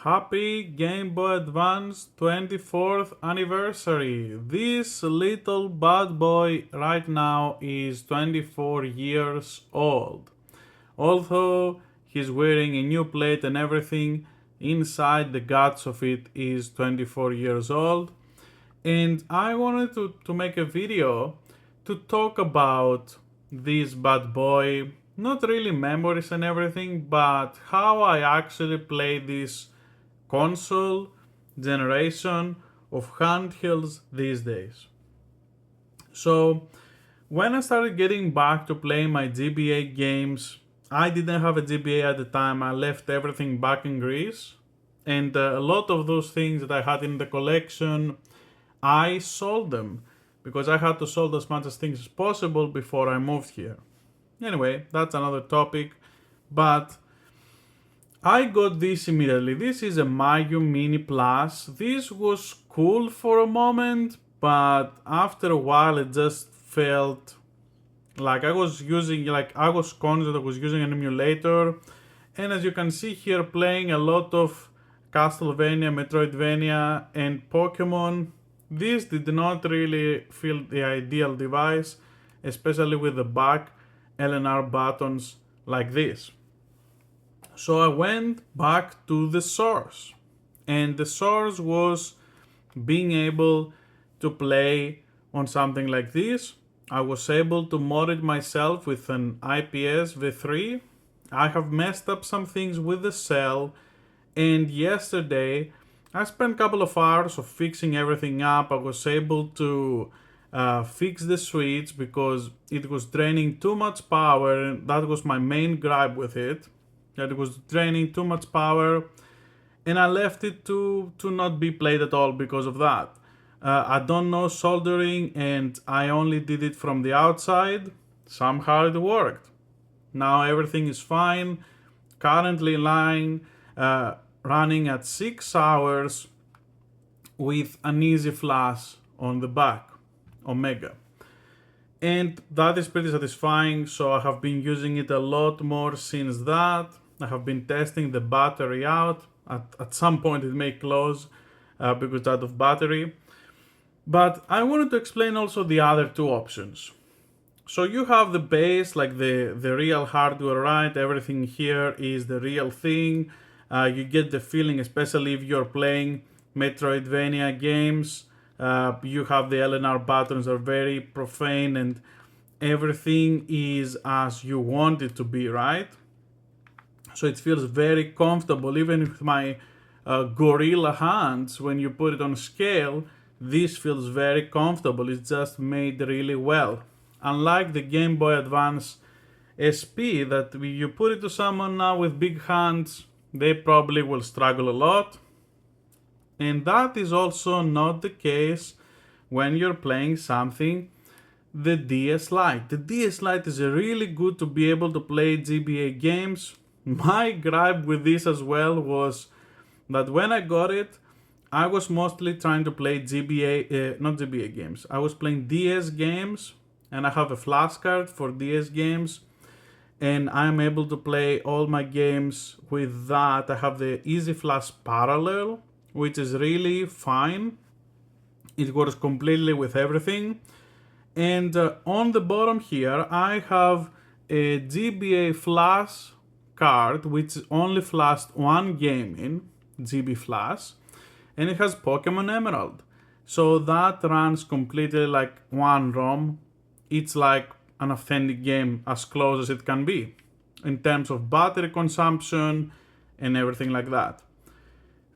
Happy Game Boy Advance 24th anniversary! This little bad boy right now is 24 years old. Although he's wearing a new plate and everything, inside the guts of it is 24 years old. And I wanted to make a video to talk about this bad boy, not really memories and everything, but how I actually play this console generation of handhelds these days. So, when I started getting back to playing my GBA games, I didn't have a GBA at the time. I left everything back in Greece, and a lot of those things that I had in the collection, I sold them because I had to sell as much as things as possible before I moved here. Anyway, that's another topic, but I got this immediately. This is a Mayu Mini Plus. This was cool for a moment, but after a while it just felt like I was conscious that I was using an emulator. And as you can see here, playing a lot of Castlevania, Metroidvania, and Pokemon. This did not really feel the ideal device, especially with the back LNR buttons like this. So I went back to the source, and the source was being able to play on something like this. I was able to mod it myself with an IPS V3. I have messed up some things with the cell, and yesterday I spent a couple of hours of fixing everything up. I was able to fix the switch because it was draining too much power, and that was my main gripe with it. That it was draining too much power, and I left it to not be played at all because of that. I don't know soldering, and I only did it from the outside. Somehow it worked. Now everything is fine. Currently running at 6 hours with an easy flash on the back, Omega. And that is pretty satisfying, so I have been using it a lot more since that. I have been testing the battery out. At some point it may close because it's out of battery. But I wanted to explain also the other two options. So you have the base, like the real hardware, right? Everything here is the real thing. You get the feeling, especially if you're playing Metroidvania games. You have the LNR buttons are very profane and everything is as you want it to be, right? So it feels very comfortable, even with my gorilla hands. When you put it on scale, this feels very comfortable. It's just made really well. Unlike the Game Boy Advance SP, that you put it to someone now with big hands, they probably will struggle a lot. And that is also not the case when you're playing something the DS Lite. The DS Lite is really good to be able to play GBA games. My gripe with this as well was that when I got it, I was mostly trying to play not GBA games. I was playing DS games, and I have a flash card for DS games, and I'm able to play all my games with that. I have the Easy Flash Parallel, which is really fine. It works completely with everything. And on the bottom here, I have a GBA Flash card, which only flashed one game in, GB Flash, and it has Pokemon Emerald. So that runs completely like one ROM. It's like an authentic game as close as it can be in terms of battery consumption and everything like that.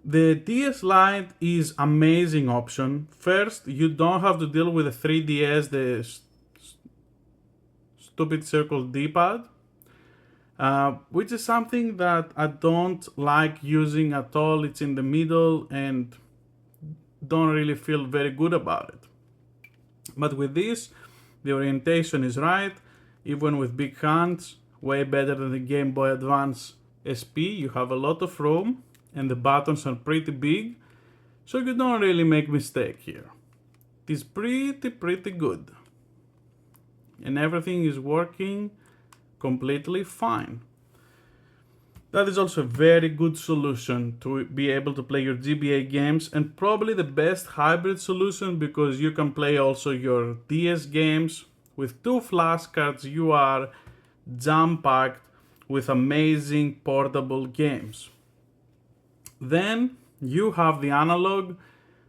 The DS Lite is amazing option. First, you don't have to deal with the 3DS, the stupid circle D-pad, which is something that I don't like using at all. It's in the middle and don't really feel very good about it. But with this, the orientation is right, even with big hands, way better than the Game Boy Advance SP. You have a lot of room and the buttons are pretty big, so you don't really make mistake here. It is pretty good. And everything is working completely fine. That is also a very good solution to be able to play your GBA games, and probably the best hybrid solution because you can play also your DS games. With two flash cards, you are jam packed with amazing portable games. Then you have the analog,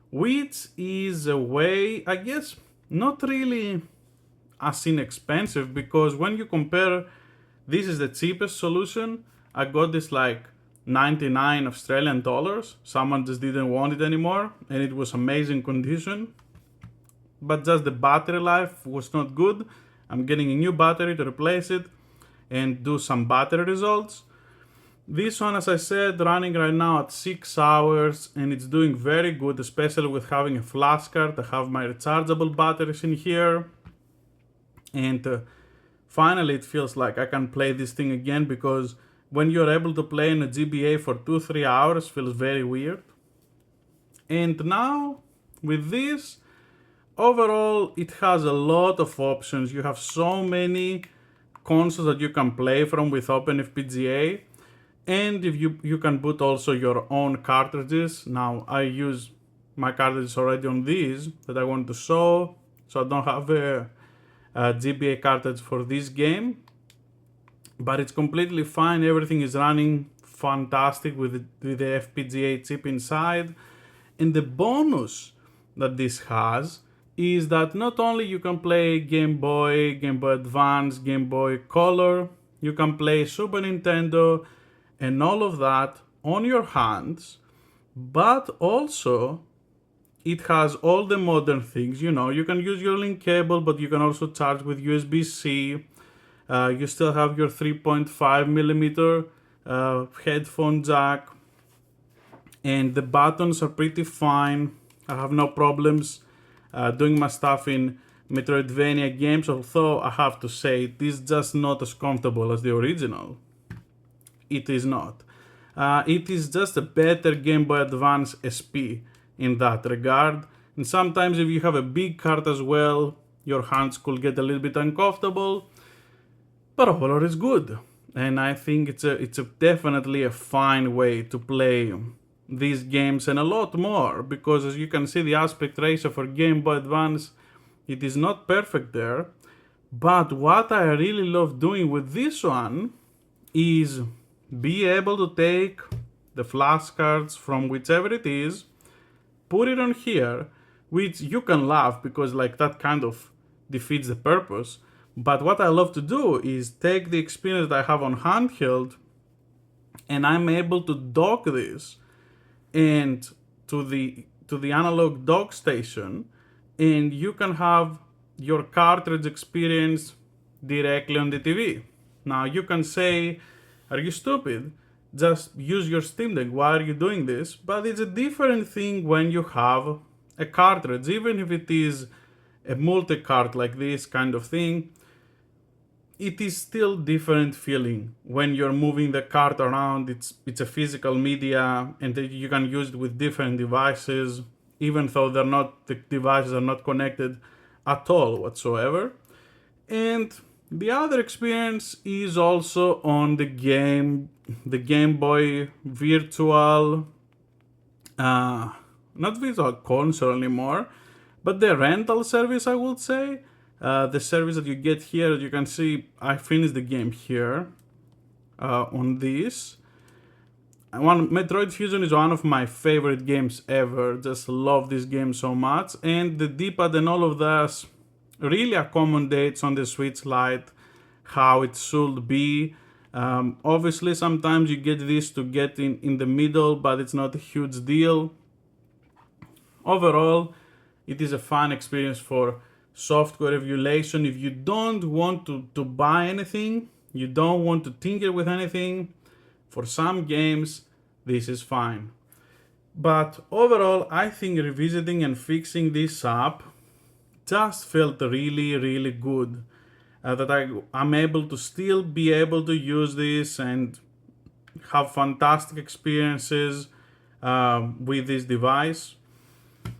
which is a way, I guess, not really as inexpensive, because when you compare, this is the cheapest solution. I got this like 99 Australian dollars. Someone just didn't want it anymore, and it was amazing condition, but just the battery life was not good. I'm getting a new battery to replace it and do some battery results. This one, as I said, running right now at 6 hours, and it's doing very good, especially with having a flash card. I have my rechargeable batteries in here, and finally it feels like I can play this thing again, because when you're able to play in a GBA for 2-3 hours, feels very weird. And now with this, overall it has a lot of options. You have so many consoles that you can play from with OpenFPGA, and if you can put also your own cartridges. Now I use my cartridges already on these that I want to show, so I don't have a GBA cartridge for this game, but it's completely fine. Everything is running fantastic with the FPGA chip inside. And the bonus that this has is that not only you can play Game Boy, Game Boy Advance, Game Boy Color, you can play Super Nintendo and all of that on your hands, but also it has all the modern things. You can use your link cable, but you can also charge with USB-C. You still have your 3.5 millimeter headphone jack, and the buttons are pretty fine. I have no problems doing my stuff in Metroidvania games, although I have to say it is just not as comfortable as the original. It is not. It is just a better Game Boy Advance SP in that regard. And sometimes if you have a big card as well, your hands could get a little bit uncomfortable, but overall it's good. And I think it's definitely a fine way to play these games and a lot more, because as you can see, the aspect ratio for Game Boy Advance, it is not perfect there. But what I really love doing with this one is be able to take the flash cards from whichever it is, put it on here, which you can laugh because like that kind of defeats the purpose. But what I love to do is take the experience that I have on handheld, and I'm able to dock this and to the analog dock station, and you can have your cartridge experience directly on the TV. Now you can say, are you stupid? Just use your Steam Deck. Why are you doing this? But it's a different thing when you have a cartridge, even if it is a multi-card like this kind of thing. It is still different feeling when you're moving the card around. It's a physical media, and you can use it with different devices, even though the devices are not connected at all whatsoever. And the other experience is also on the Game Boy Virtual, not Virtual Console anymore, but the rental service, I would say. The service that you get here, as you can see, I finished the game here on this. Metroid Fusion is one of my favorite games ever. Just love this game so much, and the D-pad and all of that really accommodates on the Switch Lite how it should be. Obviously, sometimes you get this to get in the middle, but it's not a huge deal. Overall, it is a fun experience for software emulation. If you don't want to buy anything, you don't want to tinker with anything, for some games this is fine. But overall, I think revisiting and fixing this up just felt really, really good. That I'm able to still be able to use this and have fantastic experiences with this device.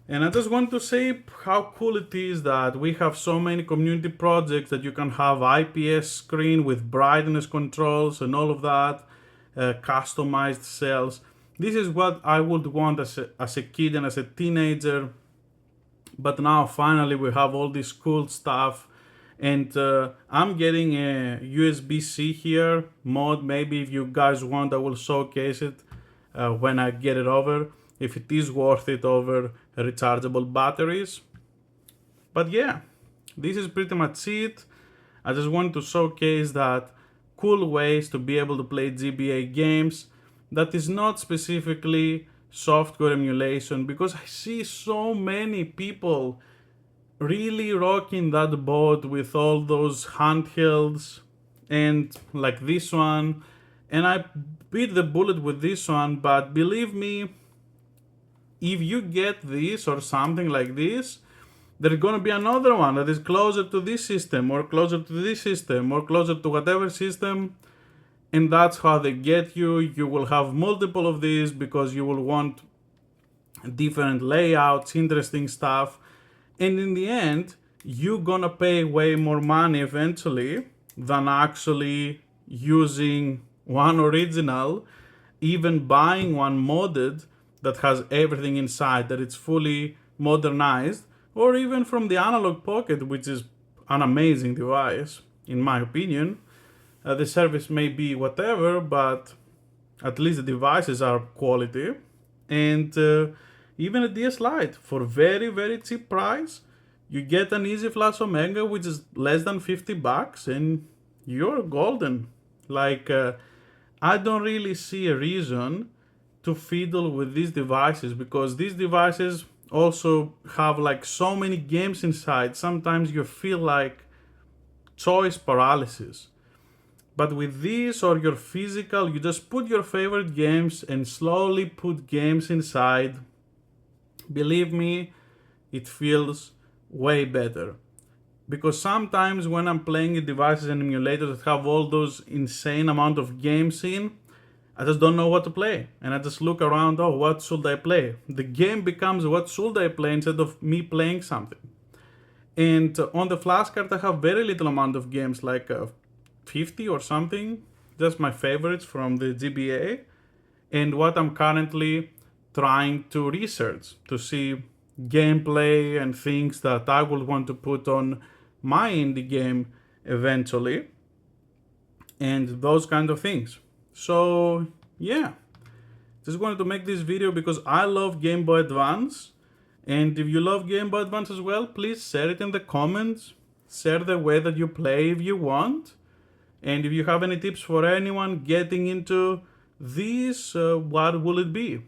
And I just want to say how cool it is that we have so many community projects that you can have IPS screen with brightness controls and all of that. customized cells. This is what I would want as a kid and as a teenager. But now finally we have all this cool stuff, and I'm getting a USB-C here mod. Maybe if you guys want, I will showcase it when I get it over, if it is worth it over rechargeable batteries. But yeah, this is pretty much it. I just wanted to showcase that cool ways to be able to play GBA games that is not specifically software emulation, because I see so many people really rocking that boat with all those handhelds and like this one, and I beat the bullet with this one. But believe me, if you get this or something like this, there's gonna be another one that is closer to this system or closer to this system or closer to whatever system, and that's how they get you. You will have multiple of these because you will want different layouts, interesting stuff, and in the end, you're gonna pay way more money eventually than actually using one original, even buying one modded that has everything inside, that it's fully modernized, or even from the Analog Pocket, which is an amazing device, in my opinion. The service may be whatever, but at least the devices are quality. And even a DS Lite, for very, very cheap price, you get an Easy Flash Omega, which is less than $50, and you're golden. Like, I don't really see a reason to fiddle with these devices, because these devices also have like so many games inside. Sometimes you feel like choice paralysis. But with this or your physical, you just put your favorite games and slowly put games inside. Believe me, it feels way better. Because sometimes when I'm playing with devices and emulators that have all those insane amount of games in, I just don't know what to play. And I just look around, oh, what should I play? The game becomes what should I play instead of me playing something. And on the flash card, I have very little amount of games, like 50 or something. Just my favorites from the GBA. And what I'm currently trying to research to see gameplay and things that I will want to put on my indie game eventually. And those kind of things. So yeah, just wanted to make this video because I love Game Boy Advance, and if you love Game Boy Advance as well, please share it in the comments, share the way that you play if you want, and if you have any tips for anyone getting into this, what will it be?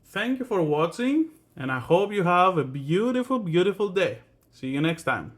Thank you for watching, and I hope you have a beautiful, beautiful day. See you next time.